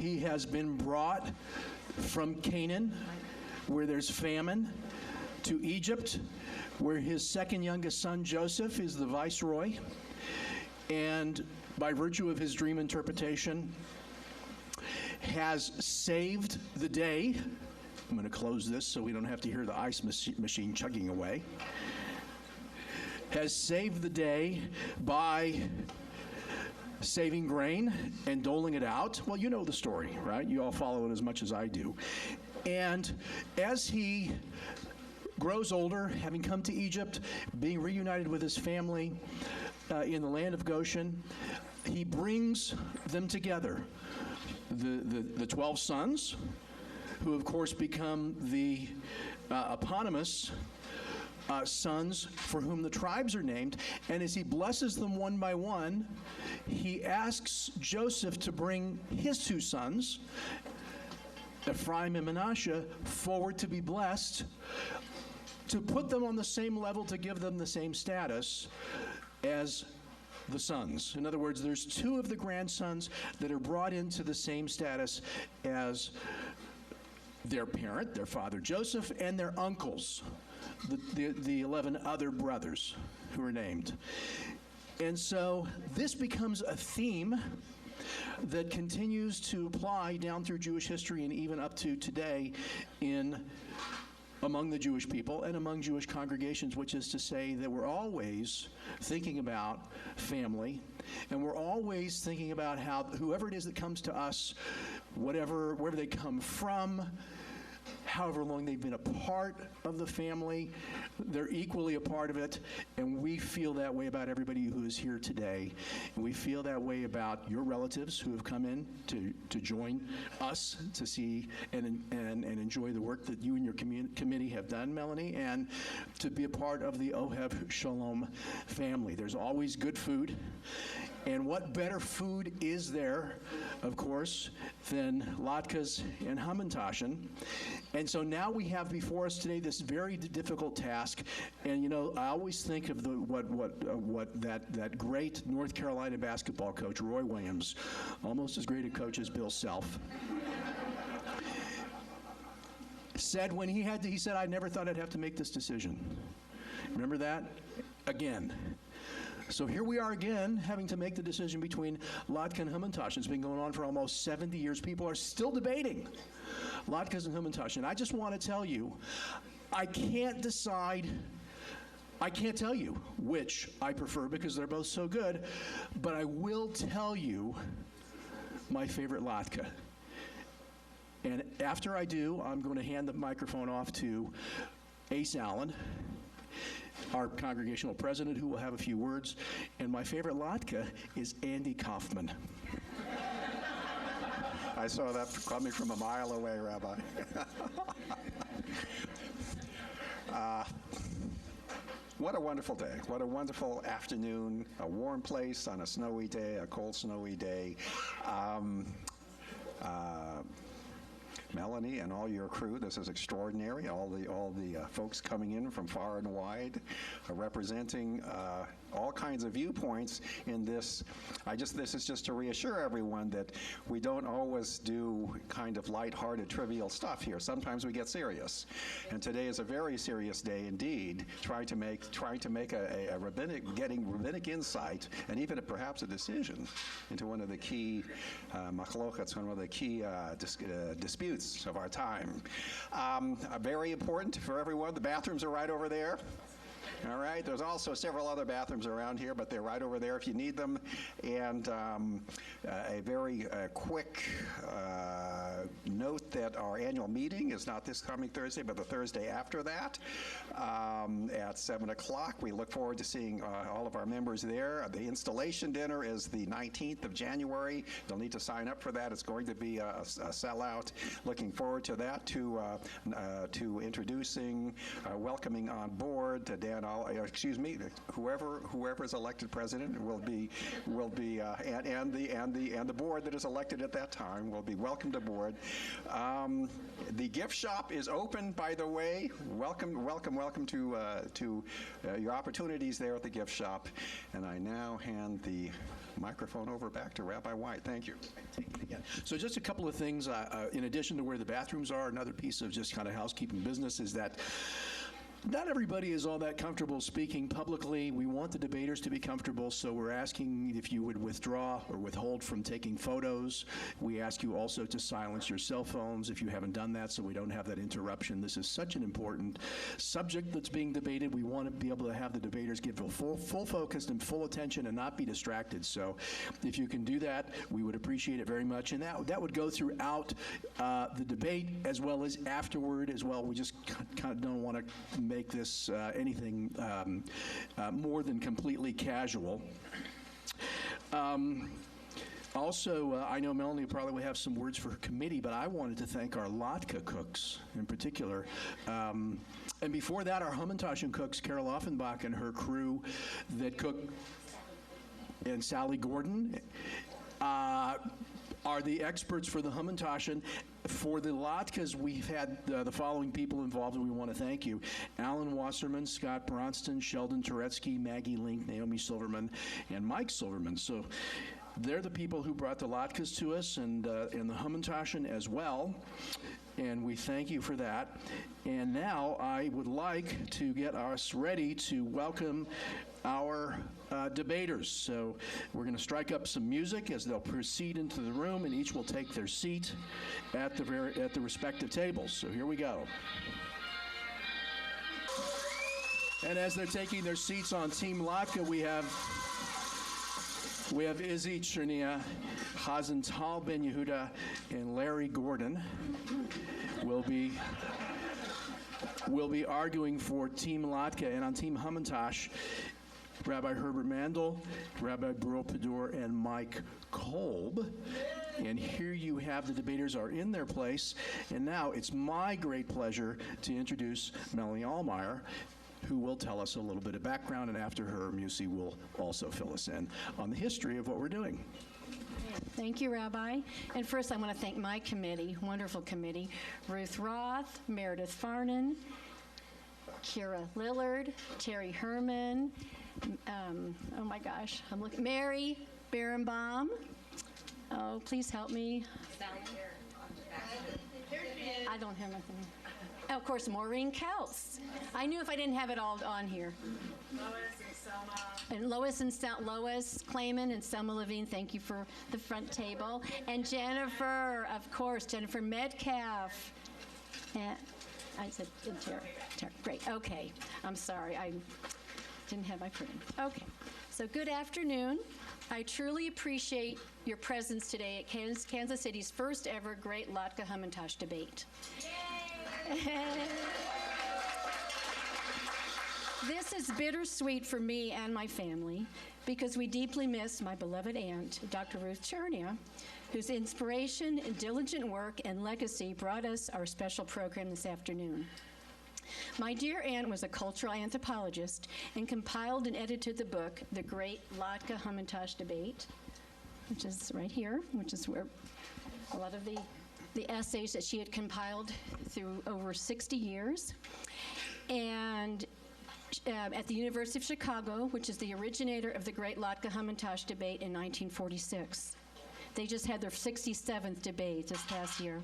He has been brought from Canaan, where there's famine, to Egypt, where his second youngest son, Joseph, is the viceroy. And by virtue of his dream interpretation, has saved the day. I'm going to close this so we don't have to hear the ice machine chugging away. Has saved the day by saving grain and doling it out. Well, you know the story, right? You all follow it as much as I do. And as he grows older, having come to Egypt, being reunited with his family in the land of Goshen, he brings them together. The 12 sons, who of course become the eponymous sons for whom the tribes are named. And as he blesses them one by one, he asks Joseph to bring his two sons, Ephraim and Manasseh, forward to be blessed, to put them on the same level, to give them the same status as the sons. In other words, there's two of the grandsons that are brought into the same status as their parent, their father Joseph, and their uncles, the 11 other brothers who are named. And so this becomes a theme that continues to apply down through Jewish history and even up to today among the Jewish people and among Jewish congregations, which is to say that we're always thinking about family, and we're always thinking about how whoever it is that comes to us, wherever they come from, however long they've been a part of the family, they're equally a part of it, and we feel that way about everybody who is here today. And we feel that way about your relatives who have come in to join us to see and enjoy the work that you and your committee have done, Melanie, and to be a part of the Ohev Sholom family. There's always good food. And what better food is there, of course, than latkes and hamantashen? And so now we have before us today this very difficult task. And you know, I always think of that great North Carolina basketball coach, Roy Williams, almost as great a coach as Bill Self, said when he said, "I never thought I'd have to make this decision." Remember that? Again. So here we are again, having to make the decision between Latke and Hamantash. It's been going on for almost 70 years. People are still debating Latkes and Hamantash. And I just want to tell you, I can't tell you which I prefer because they're both so good, but I will tell you my favorite Latke. And after I do, I'm going to hand the microphone off to Ace Allen, our congregational president, who will have a few words. And my favorite Latke is Andy Kaufman. I saw that coming from a mile away, Rabbi. What a wonderful day. What a wonderful afternoon, a warm place on a snowy day, a cold, snowy day. Melanie and all your crew, this is extraordinary. All the folks coming in from far and wide, representing all kinds of viewpoints in this. This is just to reassure everyone that we don't always do kind of lighthearted, trivial stuff here. Sometimes we get serious, and today is a very serious day indeed. Trying to make a rabbinic insight, and even perhaps a decision into one of the key machlokets, one of the key disputes of our time. Very important for everyone. The bathrooms are right over there. All right, there's also several other bathrooms around here, but they're right over there if you need them. And a very quick note that our annual meeting is not this coming Thursday, but the Thursday after that at 7 o'clock. We look forward to seeing all of our members there. The installation dinner is the 19th of January. You'll need to sign up for that. It's going to be a sellout. Looking forward to that, to introducing, welcoming on board to Dan, whoever is elected president will be and the board that is elected at that time will be welcomed aboard. The gift shop is open, by the way. Welcome to to your opportunities there at the gift shop. And I now hand the microphone over back to Rabbi White. Thank you. Take it again. So just a couple of things, in addition to where the bathrooms are, another piece of just kind of housekeeping business is that not everybody is all that comfortable speaking publicly. We want the debaters to be comfortable, so we're asking if you would withdraw or withhold from taking photos. We ask you also to silence your cell phones if you haven't done that, so we don't have that interruption. This is such an important subject that's being debated. We want to be able to have the debaters give full focus and full attention and not be distracted. So if you can do that, we would appreciate it very much. And that would go throughout the debate as well as afterward as well. We just kind of don't want to make this anything more than completely casual. Also, I know Melanie probably will have some words for her committee, but I wanted to thank our Latke cooks in particular. And before that, our Hamantash cooks, Carol Offenbach and her crew that cook, and Sally Gordon, are the experts for the Hamantash. For the Latkes, we've had the following people involved, and we want to thank you. Alan Wasserman, Scott Bronston, Sheldon Turetsky, Maggie Link, Naomi Silverman, and Mike Silverman. So they're the people who brought the Latkes to us and the Hamantash as well, and we thank you for that. And now I would like to get us ready to welcome our debaters. So we're going to strike up some music as they'll proceed into the room, and each will take their seat at the respective tables. So here we go. And as they're taking their seats on Team Latke, we have Izzy Cernea, Hazental Ben Yehuda, and Larry Gordon will be arguing for Team Latke, and on Team Hamantash, Rabbi Herbert Mandel, Rabbi Burl Padur, and Mike Kolb. And here you have the debaters are in their place. And now it's my great pleasure to introduce Melanie Allmeyer, who will tell us a little bit of background, and after her, Musi will also fill us in on the history of what we're doing. Thank you, Rabbi. And first, I want to thank my committee, wonderful committee, Ruth Roth, Meredith Farnan, Kira Lillard, Terry Herman, oh my gosh, I'm looking, Mary Berenbaum. Oh, please help me. I don't have nothing. Oh, of course, Maureen Kelts. I knew if I didn't have it all on here. Lois and Selma. Lois Clayman and Selma Levine, thank you for the front table. And Jennifer, of course, Jennifer Metcalf. And I said, Terry. Great, okay. I'm sorry, I didn't have my printing. Okay, so good afternoon. I truly appreciate your presence today at Kansas City's first ever Great Latke Hamantash debate. This is bittersweet for me and my family because we deeply miss my beloved aunt, Dr. Ruth Cernea, whose inspiration, diligent work, and legacy brought us our special program this afternoon. My dear aunt was a cultural anthropologist and compiled and edited the book, The Great Latke Hamantash Debate, which is right here, which is where a lot of the essays that she had compiled through over 60 years. And at the University of Chicago, which is the originator of the Great Latke Hamantash Debate in 1946. They just had their 67th debate this past year.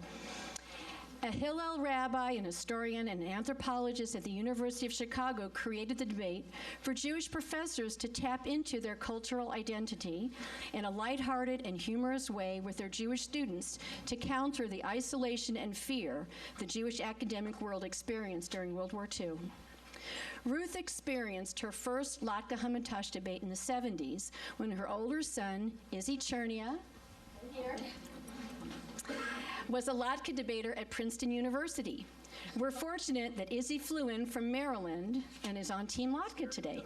A Hillel rabbi, an historian, and an anthropologist at the University of Chicago created the debate for Jewish professors to tap into their cultural identity in a lighthearted and humorous way with their Jewish students to counter the isolation and fear the Jewish academic world experienced during World War II. Ruth experienced her first Latke Hamantash debate in the 70s when her older son, Izzy Cernea, here, was a Latke debater at Princeton University. We're fortunate that Izzy flew in from Maryland and is on Team Latke today.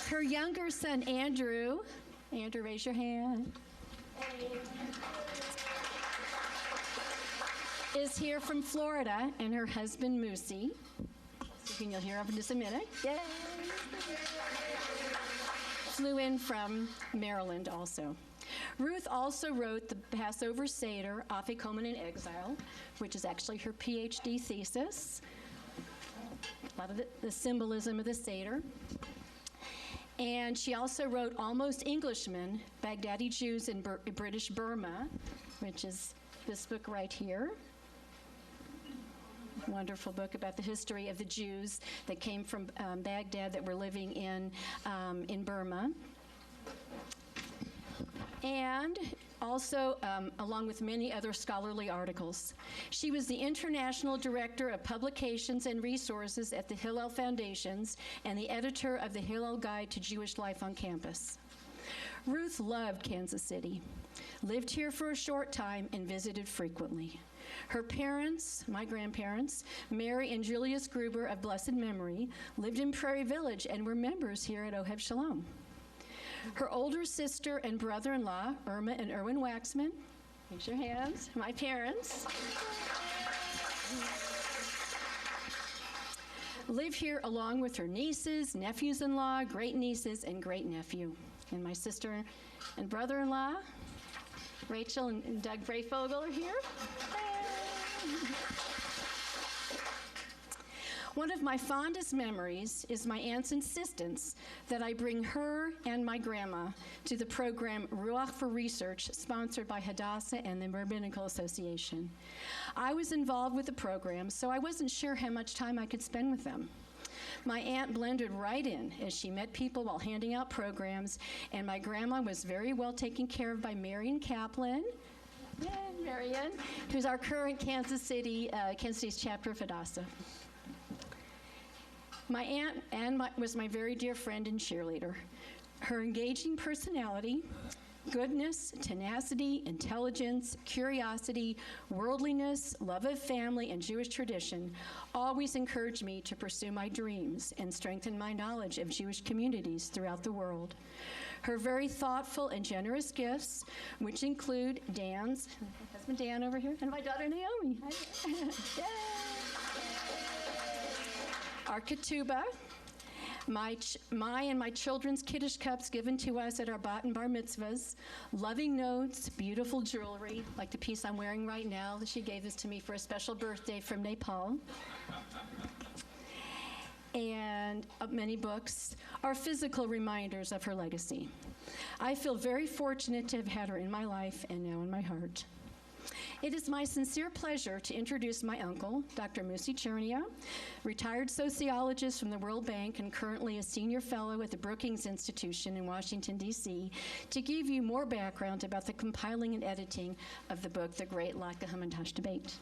Her younger son, Andrew, raise your hand, is here from Florida, and her husband, Musi. You'll hear of in just a minute. Yay! Flew in from Maryland also. Ruth also wrote the Passover Seder, Afikomen in Exile, which is actually her PhD thesis. A lot of the symbolism of the Seder. And she also wrote Almost Englishmen, Baghdadi Jews in British Burma, which is this book right here. Wonderful book about the history of the Jews that came from Baghdad that were living in Burma. And also, along with many other scholarly articles. She was the International Director of Publications and Resources at the Hillel Foundations and the editor of the Hillel Guide to Jewish Life on Campus. Ruth loved Kansas City, lived here for a short time, and visited frequently. Her parents, my grandparents, Mary and Julius Gruber of blessed memory, lived in Prairie Village and were members here at Ohev Sholom. Her older sister and brother-in-law, Irma and Erwin Waxman, raise your hands, my parents, live here along with her nieces, nephews-in-law, great-nieces, and great-nephew. And my sister and brother-in-law, Rachel and Doug Brayfogle, are here. One of my fondest memories is my aunt's insistence that I bring her and my grandma to the program Ruach for Research, sponsored by Hadassah and the Rabbinical Association. I was involved with the program, so I wasn't sure how much time I could spend with them. My aunt blended right in as she met people while handing out programs, and my grandma was very well taken care of by Marion Kaplan, Marion, who's our current Kansas City's chapter of Hadassah. My aunt was my very dear friend and cheerleader. Her engaging personality, goodness, tenacity, intelligence, curiosity, worldliness, love of family, and Jewish tradition always encouraged me to pursue my dreams and strengthen my knowledge of Jewish communities throughout the world. Her very thoughtful and generous gifts, which include Dan's, my husband Dan over here, and my daughter Naomi. Our ketubah, my and my children's Kiddush cups given to us at our bat and bar mitzvahs, loving notes, beautiful jewelry, like the piece I'm wearing right now that she gave this to me for a special birthday from Nepal, and many books are physical reminders of her legacy. I feel very fortunate to have had her in my life and now in my heart. It is my sincere pleasure to introduce my uncle, Dr. Musi Cernea, retired sociologist from the World Bank and currently a senior fellow at the Brookings Institution in Washington, D.C., to give you more background about the compiling and editing of the book, The Great Latke Hamantash Debate.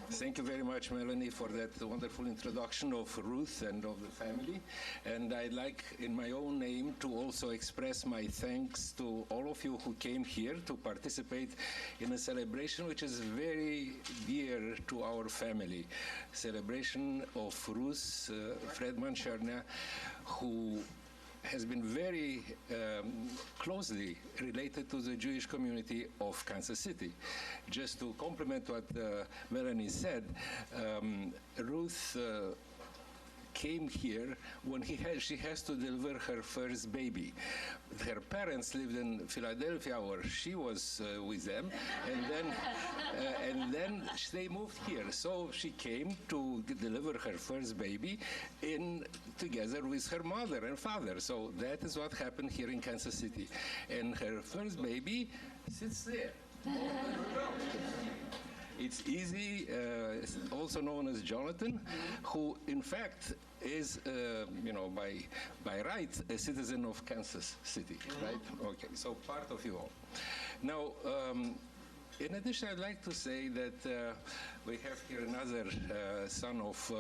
Thank you very much, Melanie, for that wonderful introduction of Ruth and of the family. And I'd like, in my own name, to also express my thanks to all of you who came here to participate in a celebration which is very dear to our family. Celebration of Ruth Fredman Cernea, who has been very closely related to the Jewish community of Kansas City. Just to complement what Melanie said, Ruth came here when she has to deliver her first baby. Her parents lived in Philadelphia, where she was with them, and then they moved here. So she came to deliver her first baby together with her mother and father. So that is what happened here in Kansas City. And her first baby sits there. It's Easy, also known as Jonathan, who in fact is, by right, a citizen of Kansas City, right? Okay, so part of you all. Now, in addition, I'd like to say that we have here another son of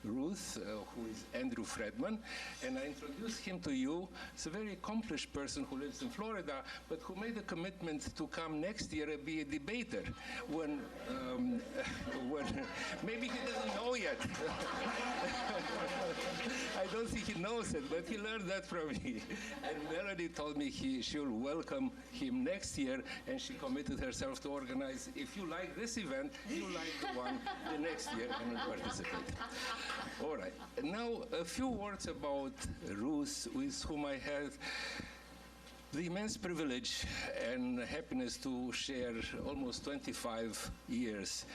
Ruth, who is Andrew Fredman, and I introduced him to you. He's a very accomplished person who lives in Florida, but who made a commitment to come next year and be a debater when maybe he doesn't know yet. I don't think he knows it, but he learned that from me. And Melanie told me she'll welcome him next year, and she committed herself to organize. If you like this event, you like the one the next year and participate. All right. Now, a few words about Ruth, with whom I had the immense privilege and happiness to share almost 25 years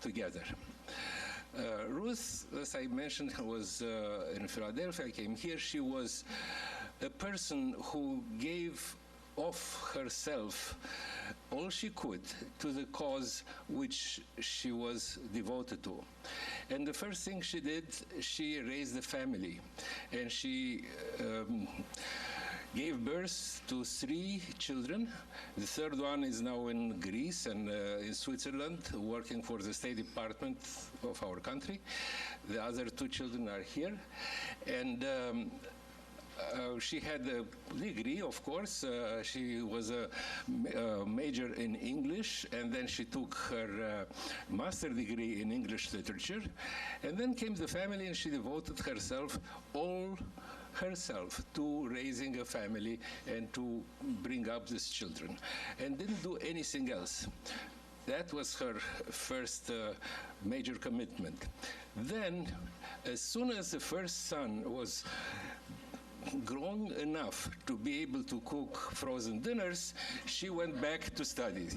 together. Ruth, as I mentioned, was in Philadelphia. I came here. She was a person who gave of herself all she could to the cause which she was devoted to. And the first thing she did, she raised a family. And she gave birth to 3 children. The third one is now in Greece and in Switzerland, working for the State Department of our country. The other 2 children are here. And she had a degree, of course. She was a major in English, and then she took her master's degree in English literature. And then came the family, and she devoted herself to raising a family and to bring up these children, and didn't do anything else. That was her first major commitment. Then, as soon as the first son was grown enough to be able to cook frozen dinners, she went back to study.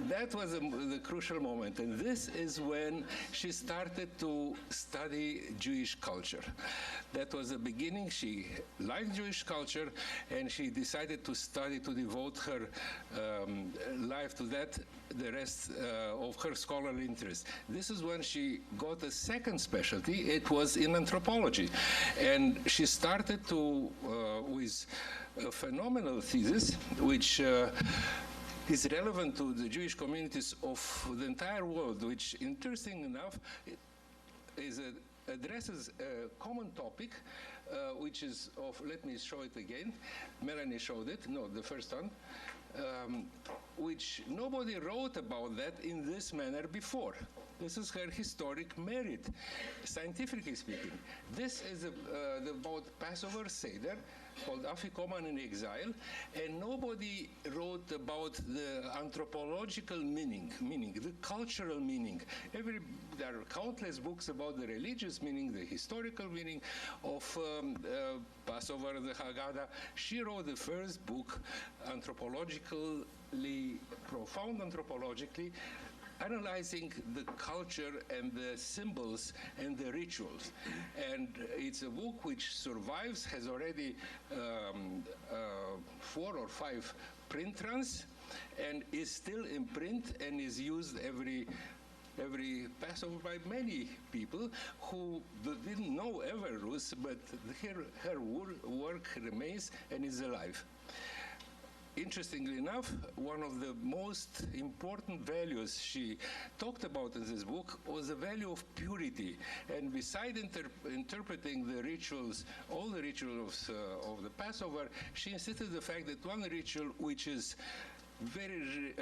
That was the crucial moment, and this is when she started to study Jewish culture. That was the beginning. She liked Jewish culture, and she decided to study, to devote her life to that, the rest of her scholarly interest. This is when she got a second specialty. It was in anthropology, and she started to with a phenomenal thesis, which is relevant to the Jewish communities of the entire world, which, interesting enough, addresses a common topic, which is of, let me show it again. Melanie showed it, no, the first one, which nobody wrote about that in this manner before. This is her historic merit, scientifically speaking. This is about Passover Seder, called Afikoman in Exile, and nobody wrote about the anthropological meaning, the cultural meaning. There are countless books about the religious meaning, the historical meaning of Passover, the Haggadah. She wrote the first book, profound anthropologically, analyzing the culture and the symbols and the rituals. And it's a book which survives, has already 4 or 5 print runs, and is still in print and is used every Passover by many people who didn't know ever Ruth, but her work remains and is alive. Interestingly enough, one of the most important values she talked about in this book was the value of purity. And beside interpreting the rituals, all the rituals of the Passover, she insisted the fact that one ritual which is very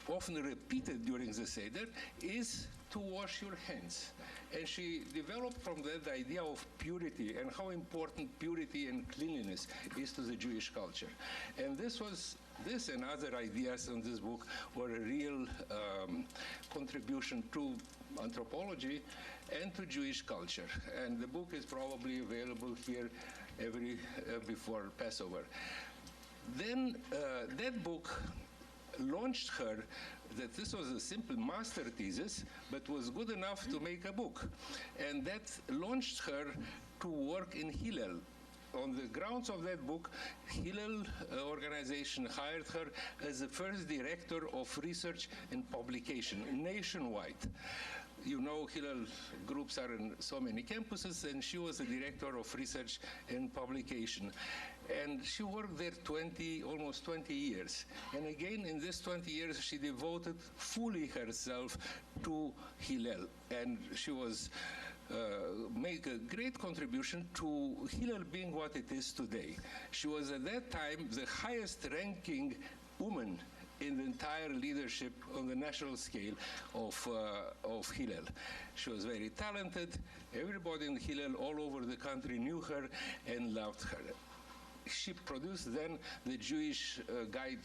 often repeated during the Seder is to wash your hands. And she developed from that the idea of purity and how important purity and cleanliness is to the Jewish culture. And this and other ideas in this book were a real contribution to anthropology and to Jewish culture. And the book is probably available here before Passover. Then that book launched her, that this was a simple master thesis, but was good enough to make a book. And that launched her to work in Hillel. On the grounds of that book, Hillel organization hired her as the first director of research and publication nationwide. You know, Hillel groups are in so many campuses, and she was the director of research and publication. And she worked there almost 20 years. And again, in this 20 years, she devoted fully herself to Hillel. And she was make a great contribution to Hillel being what it is today. She was at that time the highest ranking woman in the entire leadership on the national scale of Hillel. She was very talented. Everybody in Hillel all over the country knew her and loved her. She produced then the Jewish Guide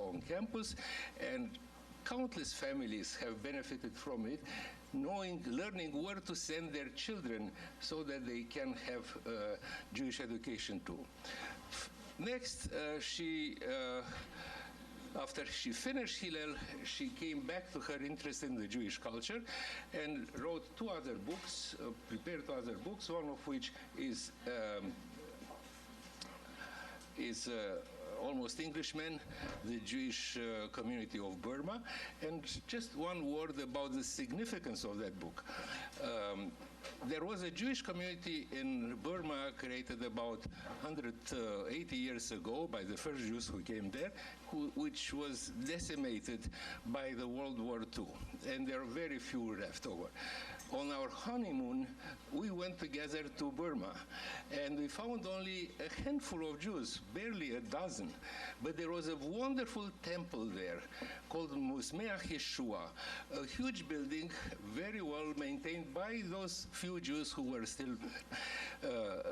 on campus, and countless families have benefited from it, learning where to send their children so that they can have Jewish education too. Next, after she finished Hillel, she came back to her interest in the Jewish culture and wrote prepared two other books, one of which is Almost Englishmen, the Jewish community of Burma. And just one word about the significance of that book. There was a Jewish community in Burma created about 180 years ago by the first Jews who came there, which was decimated by the World War II, and there are very few left over. On our honeymoon, we went together to Burma, and we found only a handful of Jews, barely a dozen. But there was a wonderful temple there called Musmeach Yeshua, a huge building, very well maintained by those few Jews who were still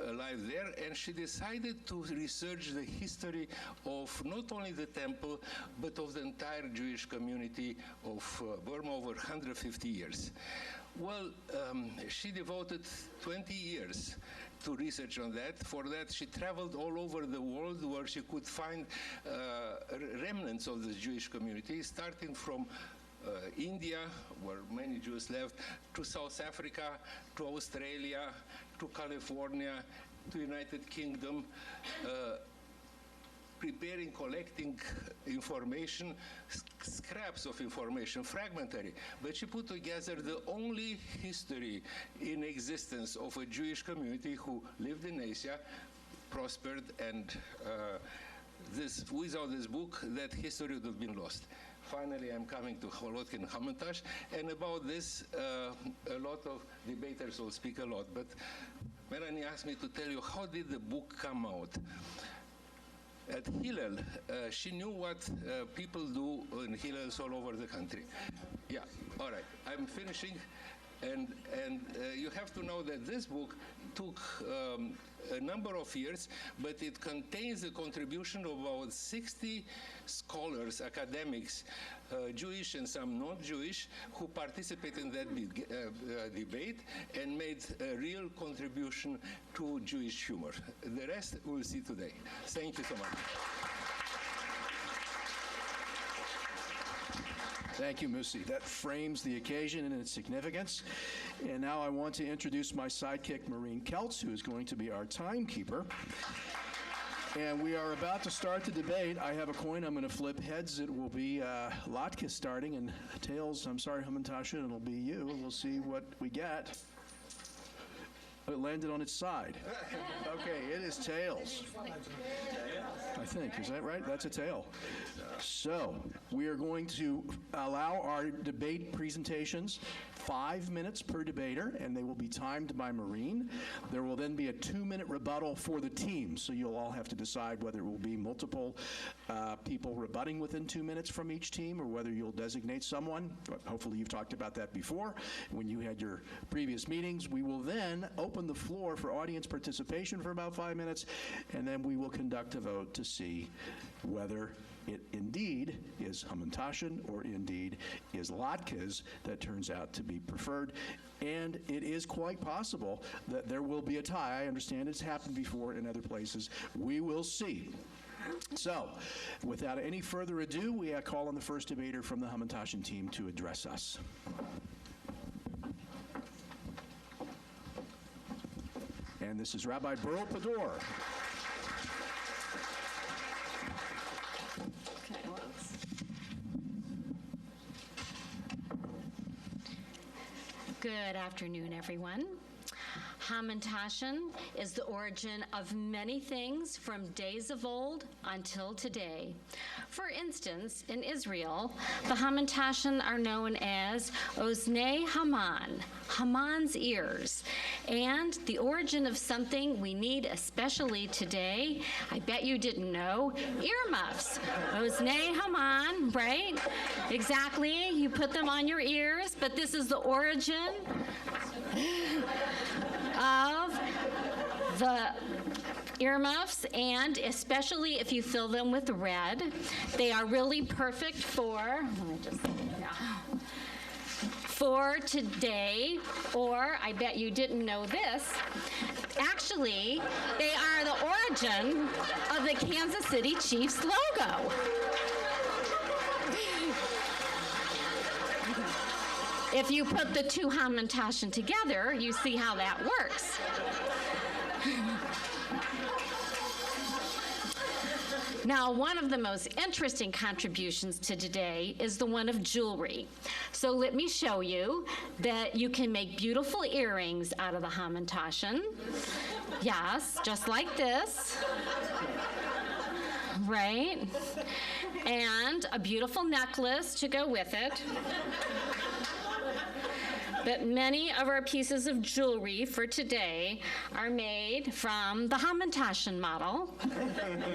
alive there. And she decided to research the history of not only the temple, but of the entire Jewish community of Burma over 150 years. Well, she devoted 20 years to research on that. For that, she traveled all over the world where she could find remnants of the Jewish community, starting from India, where many Jews lived, to South Africa, to Australia, to California, to United Kingdom, collecting information, scraps of information, fragmentary. But she put together the only history in existence of a Jewish community who lived in Asia, prospered, and without this book, that history would have been lost. Finally, I'm coming to Latke Hamantash, and about this, a lot of debaters will speak a lot. But Melanie asked me to tell you, how did the book come out? At Hillel, she knew what people do in Hillels all over the country. Yeah, all right, I'm finishing. And you have to know that this book took a number of years, but it contains the contribution of about 60 scholars, academics, Jewish and some not Jewish, who participated in that debate and made a real contribution to Jewish humor. The rest we'll see today. Thank you so much. Thank you, Musi. That frames the occasion and its significance. And now I want to introduce my sidekick, Maureen Keltz, who is going to be our timekeeper. And we are about to start the debate. I have a coin I'm going to flip. Heads, it will be Latke starting, and tails, I'm sorry, Hamantash, it'll be you. We'll see what we get. It landed on its side. Okay, it is tails. I think, is that right? That's a tail. So we are going to allow our debate presentations 5 minutes per debater, and they will be timed by Maureen. There will then be a 2-minute rebuttal for the team, so you'll all have to decide whether it will be multiple people rebutting within 2 minutes from each team, or whether you'll designate someone. Hopefully you've talked about that before when you had your previous meetings. We will then open the floor for audience participation for about 5 minutes, and then we will conduct a vote to see whether it indeed is Hamantashen or indeed is Latke's that turns out to be preferred. And it is quite possible that there will be a tie. I understand it's happened before in other places. We will see. So, without any further ado, we call on the first debater from the Hamantashen team to address us. And this is Rabbi Burl Pador. Good afternoon, everyone. Hamantashen is the origin of many things from days of old until today. For instance, in Israel, the Hamantashen are known as Oznei Haman, Haman's ears. And the origin of something we need especially today, I bet you didn't know, earmuffs. Oznei Haman, right? Exactly, you put them on your ears, but this is the origin of the earmuffs, and especially if you fill them with red, they are really perfect for, for today, or I bet you didn't know this, actually, they are the origin of the Kansas City Chiefs logo. If you put the two Hamantashen together, you see how that works. Now, one of the most interesting contributions to today is the one of jewelry. So let me show you that you can make beautiful earrings out of the Hamantashen. Yes, just like this. Right? And a beautiful necklace to go with it. But many of our pieces of jewelry for today are made from the Hamantashen model.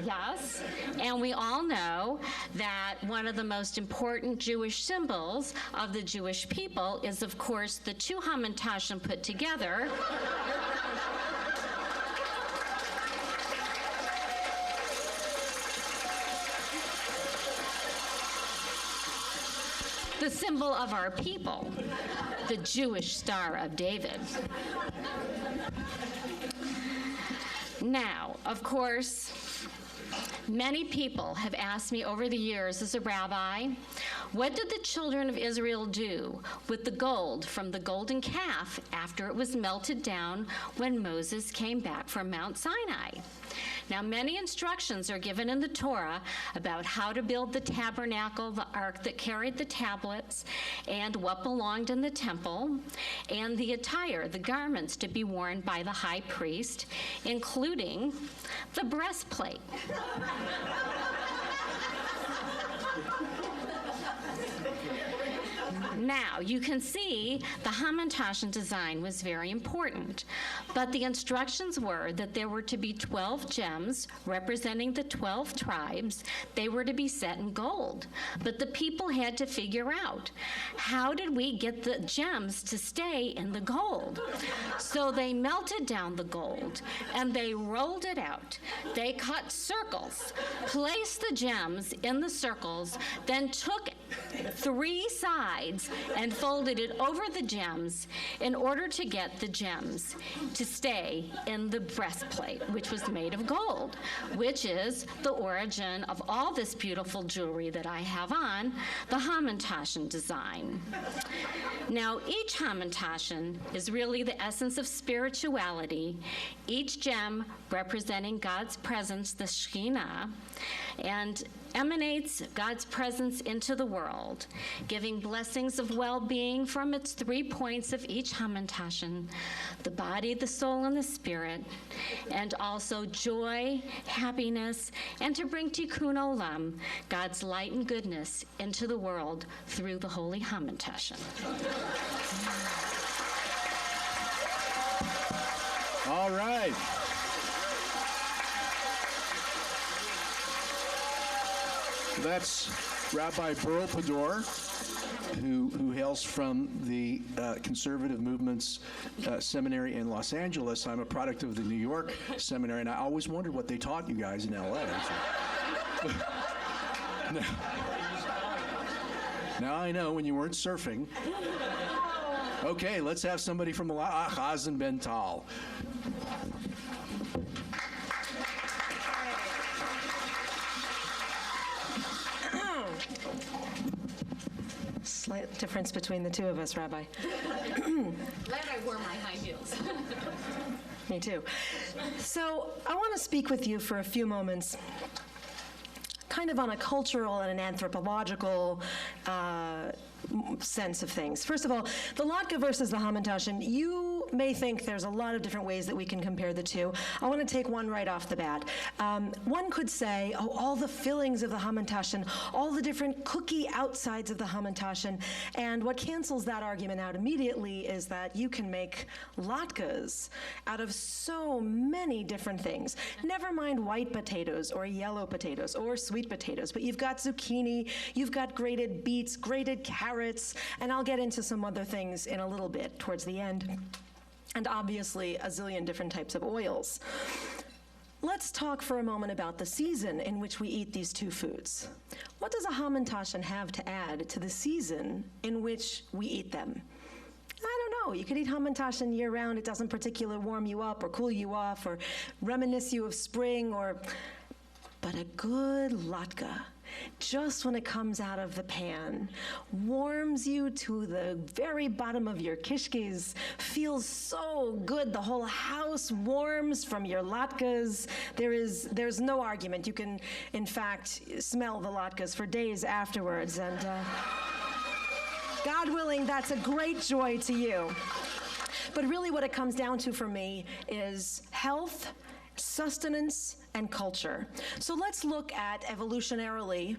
Yes. And we all know that one of the most important Jewish symbols of the Jewish people is, of course, the two Hamantashen put together. The symbol of our people, the Jewish Star of David. Now, of course, many people have asked me over the years as a rabbi, what did the children of Israel do with the gold from the golden calf after it was melted down when Moses came back from Mount Sinai? Now, many instructions are given in the Torah about how to build the tabernacle, the ark that carried the tablets, and what belonged in the temple, and the attire, the garments to be worn by the high priest, including the breastplate. Now, you can see the Hamantashen design was very important, but the instructions were that there were to be 12 gems representing the 12 tribes. They were to be set in gold, but the people had to figure out, how did we get the gems to stay in the gold? So they melted down the gold, and they rolled it out. They cut circles, placed the gems in the circles, then took 3 sides and folded it over the gems in order to get the gems to stay in the breastplate, which was made of gold, which is the origin of all this beautiful jewelry that I have on, the Hamantashen design. Now, each Hamantashen is really the essence of spirituality, each gem representing God's presence, the Shekhinah, and emanates God's presence into the world, giving blessings of well-being from its 3 points of each Hamantashen, the body, the soul, and the spirit, and also joy, happiness, and to bring Tikkun Olam, God's light and goodness, into the world through the holy Hamantashen. All right. That's Rabbi Burl Pador, who hails from the Conservative Movement's seminary in Los Angeles. I'm a product of the New York seminary, and I always wondered what they taught you guys in L.A. Now I know when you weren't surfing. Okay, let's have somebody from Hazen Ben Tal. Slight difference between the two of us, Rabbi. Glad I wore my high heels. Me too. So I want to speak with you for a few moments, kind of on a cultural and an anthropological sense of things. First of all, the Latke versus the Hamantashen, you may think there's a lot of different ways that we can compare the two. I want to take one right off the bat. One could say, oh, all the fillings of the Hamantashen, all the different cookie outsides of the Hamantashen, and what cancels that argument out immediately is that you can make latkes out of so many different things. Never mind white potatoes or yellow potatoes or sweet potatoes, but you've got zucchini, you've got grated beets, grated carrots, and I'll get into some other things in a little bit towards the end. And obviously a zillion different types of oils. Let's talk for a moment about the season in which we eat these two foods. What does a Hamantashen have to add to the season in which we eat them? I don't know. You could eat Hamantashen year-round. It doesn't particularly warm you up or cool you off or reminisce you of spring but a good latke, just when it comes out of the pan, warms you to the very bottom of your kishkes, feels so good. The whole house warms from your latkes. There's no argument. You can, in fact, smell the latkes for days afterwards. And God willing, that's a great joy to you. But really what it comes down to for me is health, sustenance, and culture. So let's look at, evolutionarily,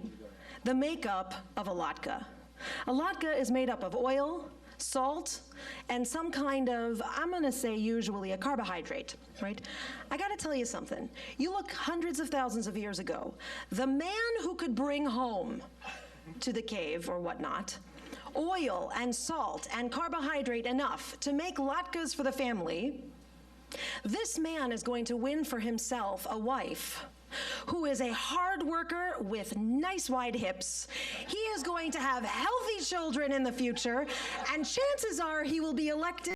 the makeup of a latke. A latke is made up of oil, salt, and some kind of, I'm going to say usually a carbohydrate, right? I got to tell you something. You look hundreds of thousands of years ago, the man who could bring home to the cave or whatnot oil and salt and carbohydrate enough to make latkes for the family, this man is going to win for himself a wife who is a hard worker with nice wide hips. He is going to have healthy children in the future, and chances are he will be elected